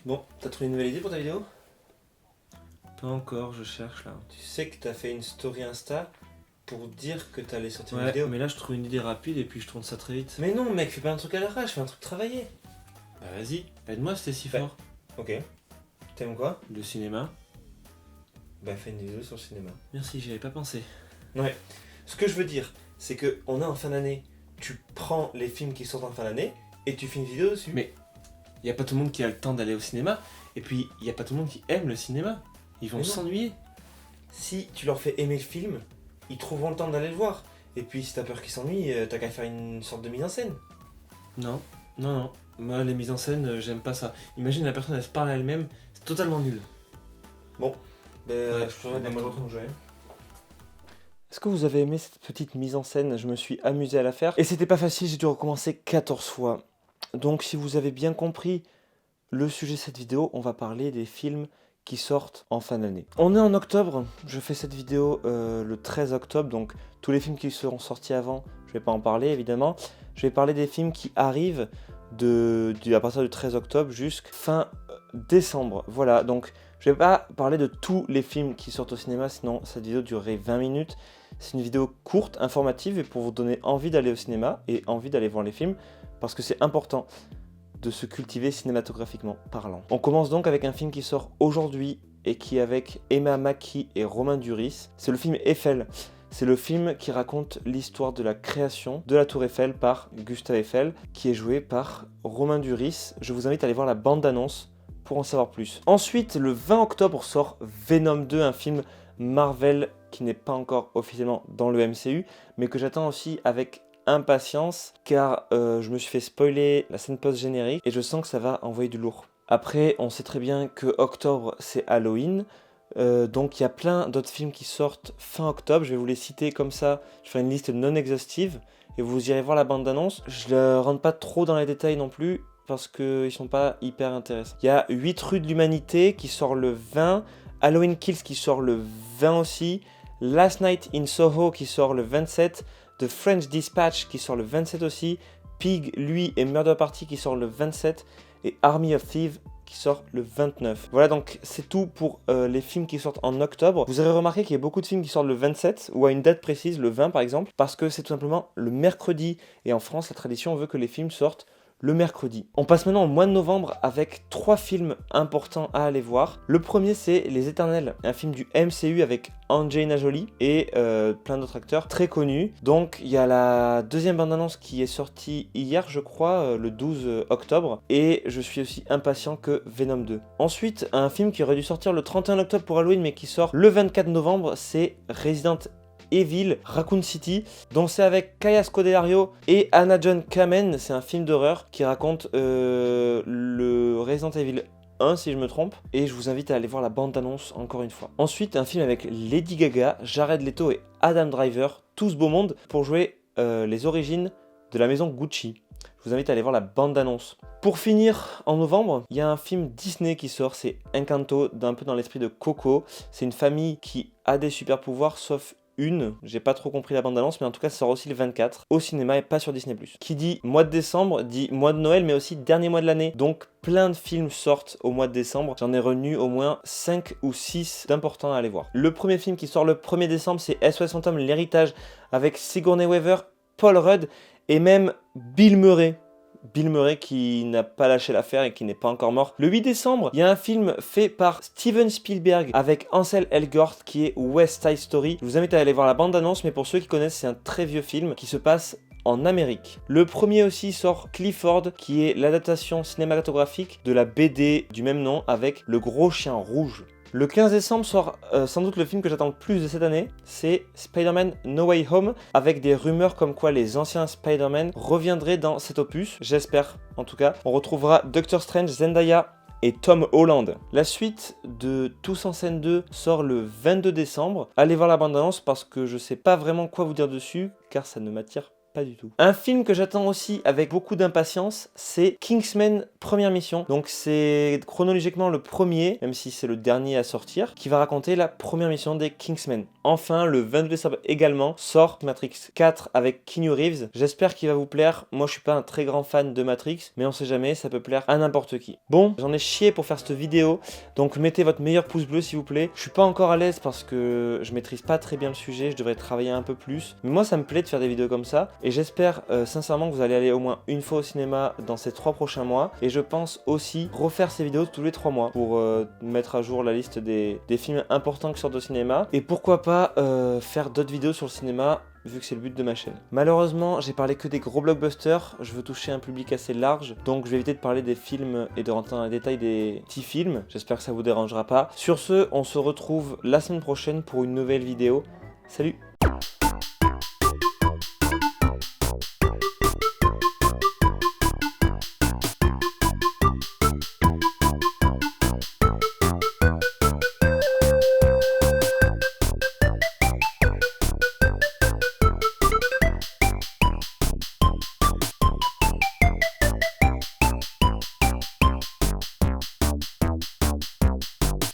Bon, t'as trouvé une nouvelle idée pour ta vidéo? Pas encore, je cherche là. Tu sais que t'as fait une story Insta pour dire que t'allais sortir une Ouais, vidéo. mais là je trouve une idée rapide et puis je tourne ça très vite. Mais non mec, fais pas un truc à l'arrache, fais un truc travaillé. Bah vas-y, aide-moi si t'es si Bah. fort. Ok. T'aimes quoi? Le cinéma. Bah fais une vidéo sur le cinéma. Merci, j'y avais pas pensé. Ouais. Ce que je veux dire, c'est que on est en fin d'année. Tu prends les films qui sortent en fin d'année et tu fais une vidéo dessus. Mais y a pas tout le monde qui a le temps d'aller au cinéma. Et puis y a pas tout le monde qui aime le cinéma. Ils vont Mais non. s'ennuyer. Si tu leur fais aimer le film, ils trouveront le temps d'aller le voir. Et puis si t'as peur qu'ils s'ennuient, t'as qu'à faire une sorte de mise en scène. Non, non, non. Moi les mises en scène, j'aime pas ça. Imagine la personne elle se parle à elle-même, c'est totalement nul. Bon, Ouais, je ferai des mots de jouer. Est-ce que vous avez aimé cette petite mise en scène? Je me suis amusé à la faire. Et c'était pas facile, j'ai dû recommencer 14 fois. Donc si vous avez bien compris le sujet de cette vidéo, on va parler des films qui sortent en fin d'année. On est en octobre, je fais cette vidéo le 13 octobre, donc tous les films qui seront sortis avant, je vais pas en parler évidemment. Je vais parler des films qui arrivent à partir du 13 octobre jusqu'à fin décembre. Voilà, donc je vais pas parler de tous les films qui sortent au cinéma, sinon cette vidéo durerait 20 minutes. C'est une vidéo courte, informative, et pour vous donner envie d'aller au cinéma et envie d'aller voir les films, parce que c'est important de se cultiver cinématographiquement parlant. On commence donc avec un film qui sort aujourd'hui et qui est avec Emma Mackey et Romain Duris. C'est le film Eiffel. C'est le film qui raconte l'histoire de la création de la Tour Eiffel par Gustave Eiffel, qui est joué par Romain Duris. Je vous invite à aller voir la bande-annonce pour en savoir plus. Ensuite, le 20 octobre sort Venom 2, un film Marvel qui n'est pas encore officiellement dans le MCU, mais que j'attends aussi avec impatience, car je me suis fait spoiler la scène post-générique et je sens que ça va envoyer du lourd. Après, on sait très bien que octobre, c'est Halloween. Donc il y a plein d'autres films qui sortent fin octobre. Je vais vous les citer comme ça. Je ferai une liste non exhaustive et vous irez voir la bande-annonce. Je ne rentre pas trop dans les détails non plus parce qu'ils sont pas hyper intéressants. Il y a 8 rues de l'humanité qui sort le 20, Halloween Kills qui sort le 20 aussi, Last Night in Soho qui sort le 27, The French Dispatch qui sort le 27 aussi, Pig, lui et Murder Party qui sort le 27 et Army of Thieves qui sort le 29. Voilà, donc c'est tout pour les films qui sortent en octobre. Vous aurez remarqué qu'il y a beaucoup de films qui sortent le 27 ou à une date précise, le 20 par exemple, parce que c'est tout simplement le mercredi. Et en France, la tradition veut que les films sortent le mercredi. On passe maintenant au mois de novembre avec 3 films importants à aller voir. Le premier, c'est Les Éternels, un film du MCU avec Angelina Jolie et plein d'autres acteurs très connus. Donc il y a la deuxième bande-annonce qui est sortie hier, je crois, le 12 octobre, et je suis aussi impatient que Venom 2. Ensuite, un film qui aurait dû sortir le 31 octobre pour Halloween mais qui sort le 24 novembre, c'est Resident Evil Raccoon City, dont c'est avec Kaya Scodelario et Anna John Kamen. C'est un film d'horreur qui raconte le Resident Evil 1 si je me trompe, et je vous invite à aller voir la bande-annonce encore une fois. Ensuite, un film avec Lady Gaga, Jared Leto et Adam Driver, tous beau monde, pour jouer les origines de la maison Gucci. Je vous invite à aller voir la bande-annonce. Pour finir, en novembre, il y a un film Disney qui sort, c'est Encanto, d'un peu dans l'esprit de Coco. C'est une famille qui a des super pouvoirs, sauf j'ai pas trop compris la bande-annonce, mais en tout cas ça sort aussi le 24 au cinéma et pas sur Disney+. Qui dit mois de décembre dit mois de Noël, mais aussi dernier mois de l'année. Donc plein de films sortent au mois de décembre. J'en ai retenu au moins 5 ou 6 d'importants à aller voir. Le premier film qui sort le 1er décembre, c'est SOS Fantôme, l'héritage, avec Sigourney Weaver, Paul Rudd et même Bill Murray. Bill Murray qui n'a pas lâché l'affaire et qui n'est pas encore mort. Le 8 décembre, il y a un film fait par Steven Spielberg avec Ansel Elgort qui est West Side Story. Je vous invite à aller voir la bande-annonce, mais pour ceux qui connaissent, c'est un très vieux film qui se passe en Amérique. Le premier aussi sort Clifford, qui est l'adaptation cinématographique de la BD du même nom avec le gros chien rouge. Le 15 décembre sort sans doute le film que j'attends le plus de cette année, c'est Spider-Man No Way Home, avec des rumeurs comme quoi les anciens Spider-Man reviendraient dans cet opus, j'espère en tout cas. On retrouvera Doctor Strange, Zendaya et Tom Holland. La suite de Tous en scène 2 sort le 22 décembre. Allez voir la bande-annonce parce que je sais pas vraiment quoi vous dire dessus, car ça ne m'attire pas pas du tout. Un film que j'attends aussi avec beaucoup d'impatience, c'est Kingsman Première Mission. Donc c'est chronologiquement le premier, même si c'est le dernier à sortir, qui va raconter la première mission des Kingsman. Enfin, le 22 décembre également, sort Matrix 4 avec Keanu Reeves. J'espère qu'il va vous plaire. Moi, je suis pas un très grand fan de Matrix, mais on sait jamais, ça peut plaire à n'importe qui. Bon, j'en ai chié pour faire cette vidéo, donc mettez votre meilleur pouce bleu s'il vous plaît. Je suis pas encore à l'aise parce que je maîtrise pas très bien le sujet, je devrais travailler un peu plus. Mais moi, ça me plaît de faire des vidéos comme ça, et j'espère sincèrement que vous allez aller au moins une fois au cinéma dans ces 3 prochains mois. Et je pense aussi refaire ces vidéos tous les 3 mois pour mettre à jour la liste des films importants qui sortent au cinéma. Et pourquoi pas faire d'autres vidéos sur le cinéma, vu que c'est le but de ma chaîne. Malheureusement, j'ai parlé que des gros blockbusters, je veux toucher un public assez large, donc je vais éviter de parler des films et de rentrer dans les détails des petits films. J'espère que ça vous dérangera pas. Sur ce, on se retrouve la semaine prochaine pour une nouvelle vidéo. Salut!